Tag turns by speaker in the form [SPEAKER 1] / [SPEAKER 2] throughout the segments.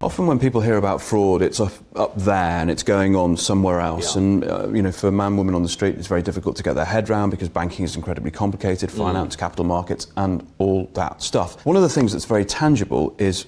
[SPEAKER 1] Often when people hear about fraud, it's up there and it's going on somewhere else. And, for man, woman on the street, it's very difficult to get their head around because banking is incredibly complicated, finance, capital markets, and all that stuff. One of the things that's very tangible is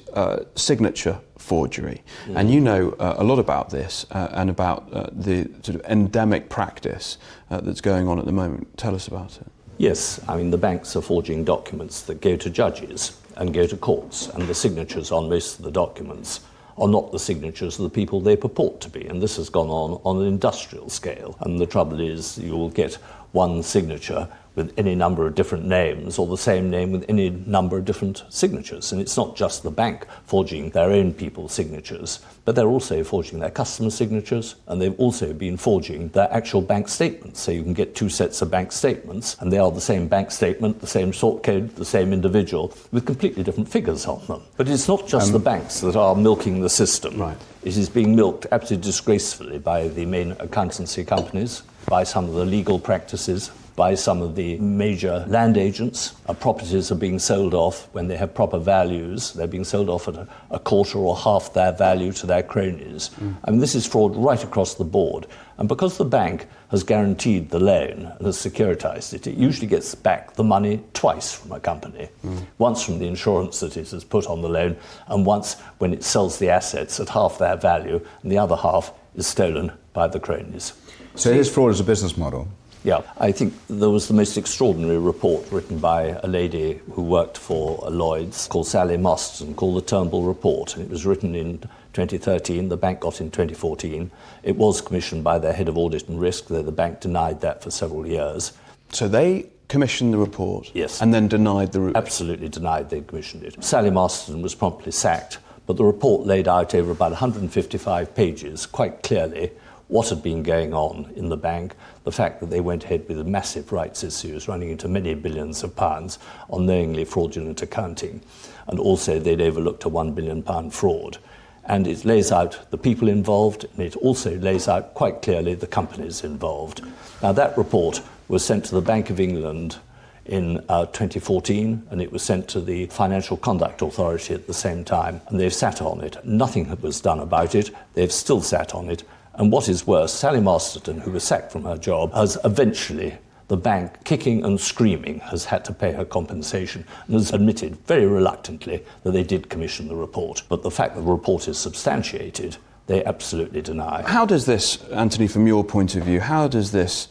[SPEAKER 1] signature forgery. And you know a lot about this and about the sort of endemic practice that's going on at the moment. Tell us about it.
[SPEAKER 2] Yes, I mean, the banks are forging documents that go to judges and go to courts, and the signatures on most of the documents are not the signatures of the people they purport to be. And this has gone on an industrial scale. And the trouble is you will get one signature with any number of different names, or the same name with any number of different signatures. And it's not just the bank forging their own people's signatures, but they're also forging their customer signatures, and they've also been forging their actual bank statements. So you can get two sets of bank statements, and they are the same bank statement, the same sort code, the same individual, with completely different figures on them. But it's not just the banks that are milking the system.
[SPEAKER 1] Right.
[SPEAKER 2] It is being milked absolutely disgracefully by the main accountancy companies, by some of the legal practices, by some of the major land agents. Properties are being sold off when they have proper values. They're being sold off at a quarter or half their value to their cronies. I mean, this is fraud right across the board. And because the bank has guaranteed the loan and has securitized it, it usually gets back the money twice from a company. Once from the insurance that it has put on the loan, and once when it sells the assets at half their value, and the other half is stolen by the cronies.
[SPEAKER 3] So it is fraud as a business model?
[SPEAKER 2] Yeah, I think there was the most extraordinary report written by a lady who worked for Lloyd's called Sally Marston, called the Turnbull Report. And it was written in 2013, the bank got in 2014. It was commissioned by their head of audit and risk, though the bank denied that for several years.
[SPEAKER 1] So they commissioned the report?
[SPEAKER 2] Yes.
[SPEAKER 1] And then denied the report?
[SPEAKER 2] Absolutely denied they commissioned it. Sally Marston was promptly sacked, but the report laid out over about 155 pages, quite clearly, what had been going on in the bank, the fact that they went ahead with massive rights issues running into many billions of pounds on knowingly fraudulent accounting, and also they'd overlooked a £1 billion fraud. And it lays out the people involved, and it also lays out quite clearly the companies involved. Now that report was sent to the Bank of England in 2014, and it was sent to the Financial Conduct Authority at the same time, and they've sat on it. Nothing was done about it. They've still sat on it. And what is worse, Sally Masterton, who was sacked from her job, has eventually, the bank, kicking and screaming, has had to pay her compensation and has admitted very reluctantly that they did commission the report. But the fact that the report is substantiated, they absolutely deny.
[SPEAKER 1] How does this, Anthony, from your point of view, how does this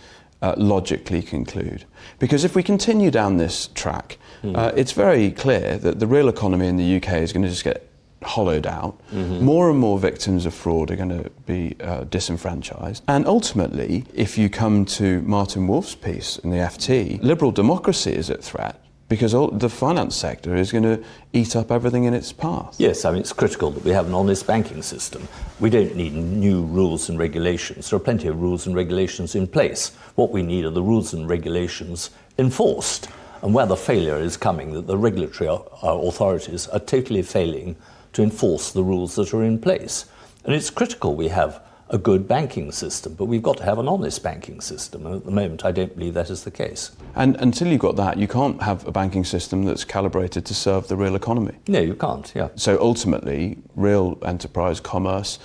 [SPEAKER 1] logically conclude? Because if we continue down this track, it's very clear that the real economy in the UK is going to just get hollowed out. More and more victims of fraud are going to be disenfranchised. And ultimately, if you come to Martin Wolf's piece in the FT, liberal democracy is at threat because the finance sector is going to eat up everything in its path.
[SPEAKER 2] Yes, I mean, it's critical that we have an honest banking system. We don't need new rules and regulations. There are plenty of rules and regulations in place. What we need are the rules and regulations enforced. And where the failure is coming, that the regulatory authorities are totally failing to enforce the rules that are in place. And it's critical we have a good banking system, but we've got to have an honest banking system. And at the moment, I don't believe that is the case.
[SPEAKER 1] And until you've got that, you can't have a banking system that's calibrated to serve the real economy.
[SPEAKER 2] No, you can't, yeah.
[SPEAKER 1] So ultimately, real enterprise commerce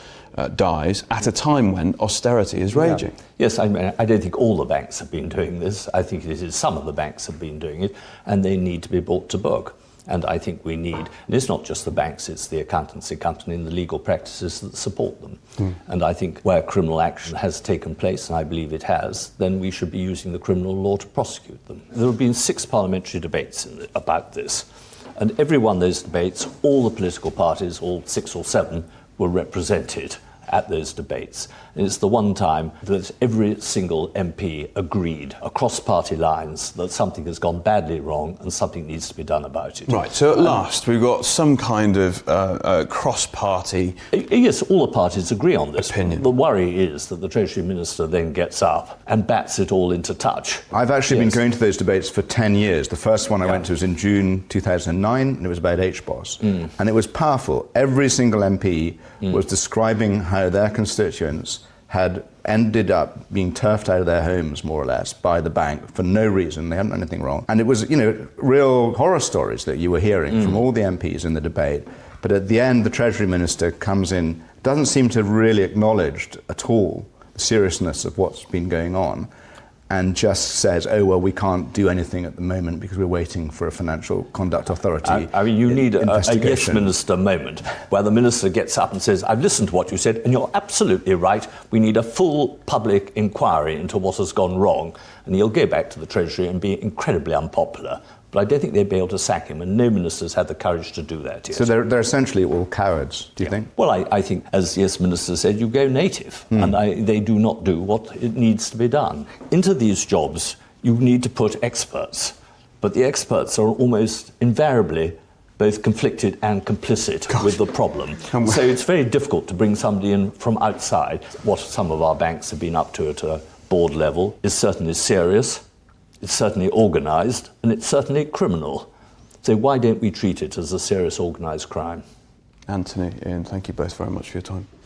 [SPEAKER 1] dies at a time when austerity is raging.
[SPEAKER 2] Yeah. Yes, I mean, I don't think all the banks have been doing this. I think it is some of the banks have been doing it, and they need to be brought to book. And I think we need, and it's not just the banks, it's the accountancy company and the legal practices that support them. And I think where criminal action has taken place, and I believe it has, then we should be using the criminal law to prosecute them. There have been 6 parliamentary debates about this. And every one of those debates, all the political parties, all 6 or 7, were represented at those debates. And it's the one time that every single MP agreed across party lines that something has gone badly wrong and something needs to be done about it.
[SPEAKER 1] Right, so at last we've got some kind of cross-party...
[SPEAKER 2] Yes, all the parties agree on this.
[SPEAKER 1] Opinion.
[SPEAKER 2] The worry is that the Treasury Minister then gets up and bats it all into touch.
[SPEAKER 3] I've actually been going to those debates for 10 years. The first one I went to was in June 2009, and it was about HBOS. And it was powerful. Every single MP was describing how their constituents had ended up being turfed out of their homes, more or less, by the bank for no reason. They hadn't done anything wrong. And it was, real horror stories that you were hearing from all the MPs in the debate. But at the end, the Treasury Minister comes in, doesn't seem to have really acknowledged at all the seriousness of what's been going on, and just says, oh, well, we can't do anything at the moment because we're waiting for a Financial Conduct Authority.
[SPEAKER 2] I mean, you need a yes
[SPEAKER 3] investigation.
[SPEAKER 2] minister moment where the minister gets up and says, I've listened to what you said, and you're absolutely right. We need a full public inquiry into what has gone wrong. And he'll go back to the Treasury and be incredibly unpopular. But I don't think they'd be able to sack him, and no minister's had the courage to do that yet.
[SPEAKER 3] So they're essentially all cowards, do you think?
[SPEAKER 2] Well, I think, as yes minister said, you go native, and they do not do what it needs to be done. Into these jobs, you need to put experts, but the experts are almost invariably both conflicted and complicit with the problem. So it's very difficult to bring somebody in from outside. What some of our banks have been up to at a board level is certainly serious. It's certainly organised, and it's certainly criminal. So why don't we treat it as a serious organised crime?
[SPEAKER 1] Anthony, Ian, thank you both very much for your time.